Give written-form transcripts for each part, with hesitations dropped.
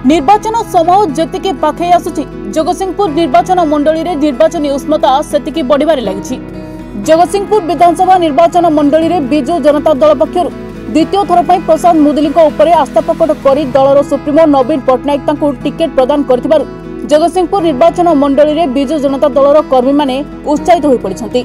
निर्वाचन समय जेतिके पाखे आसुछि जगतसिंहपुर निर्वाचन मंडली रे निर्वाचन उष्णता सेतिके बढ़िबारे लागिछि। जगतसिंहपुर विधानसभा निर्वाचन मंडली रे बिजू जनता दल पक्षरु द्वितीय थर पई प्रशांत मुदुली उपरे आस्था प्रकट करी दलर सुप्रीमो नवीन पट्टनायक तांकु टिकेट प्रदान करथिबारु जगतसिंहपुर निर्वाचन मंडली रे बिजू जनता दलर कर्मी माने उत्साहित होई पड़िछन्ति।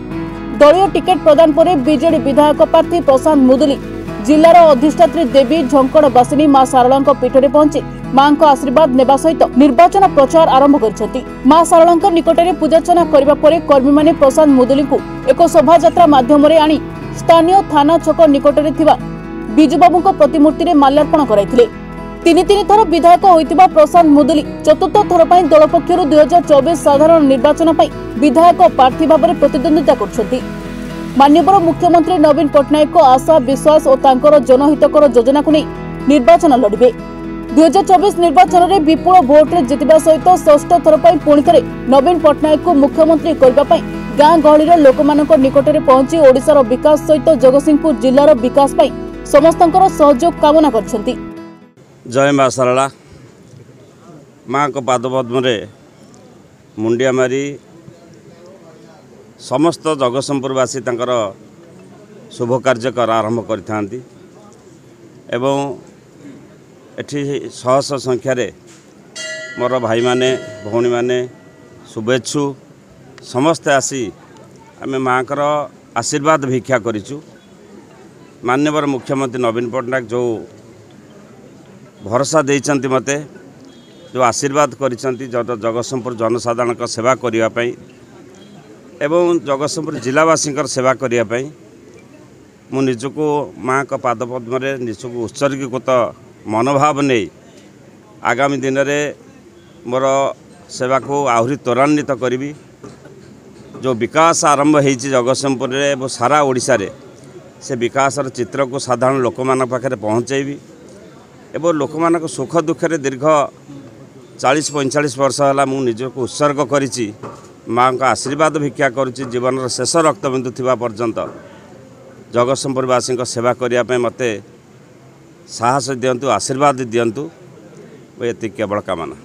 दलीय टिकेट प्रदान पर बीजेडी विधायक प्रार्थी प्रशांत मुदुली जिलार अधिष्ठात्री देवी झंकड़बासिनी मां सारला पीठरे पहुंची मां आशीर्वाद नेबा सहित निर्वाचन प्रचार आरंभ करछन्ति। मां सारला निकटरे पूजार्चना करबा परे कर्मी माने प्रशांत मुदुली को एक शोभा यात्रा माध्यम रे आनी स्थानीय थाना छक निकटरे थिबा बिजुबाबू प्रतिमूर्ति रे माल्यार्पण कराइथिले। तीन थर विधायक होइतिबा प्रशांत मुदुली चतुर्थ थर पई दल पक्षरु 2024 साधारण निर्वाचन पई विधायक प्रार्थी भाबरे प्रतिद्वंदिता करछन्ति। माननीय मुख्यमंत्री नवीन पट्टनायक को आशा विश्वास और तांकर जनहितकर योजना को नहीं निर्वाचन लड़िबे। 2024 निर्वाचन में विपुल भोट रे जितिबा सहित षष्ठ थर पई पुणी थरे नवीन पट्टनायक को मुख्यमंत्री करबा पई गाँ गहली लोकमानक निकटरे पहुंची ओडिशार विकास सहित जगतसिंहपुर जिलार विकास पई समस्तंकर सहयोग कामना करछन्ति। जय मां सारला मां को पादपद्म रे मुंडिया मारी समस्त जगतसिंहपुरवासी तांकर शुभ कार्य कर आरंभ करथांती एवं एठी शह शह संख्यार मोर भाई माने भौणी माने शुभेच्छु समस्ते आसी आमे माँकर आशीर्वाद भिक्षा करिचु। माननीय मुख्यमंत्री नवीन पट्टनायक जो भरोसा देइचंती मते जो आशीर्वाद करिचंती जगतसिंहपुर जनसाधारण का सेवा करिया पई एवं जगतसिंहपुर जिलावासी सेवा करने मु निजको माँ का पादपद्म निजको उत्सर्गीकृत मनोभाव नहीं आगामी दिन में मोर सेवा को आहरी त्वरान्वित करी जो विकास आरंभ हो जगतसिंहपुर में सारा ओडिशा रे से विकास चित्र को साधारण लोक मान पाखे पहुँचेबी एवं लोक मान सुख दुखे दीर्घ 40-45 वर्ष है मु निजको उत्सर्ग करी माँ का आशीर्वाद भिक्षा करुच्ची जीवन शेष रक्तबिंदु थिबा पर्यंत जगतसिंहपुरवासी सेवा करने मते साहस दिंतु आशीर्वाद दिंतु ये केवल कामना।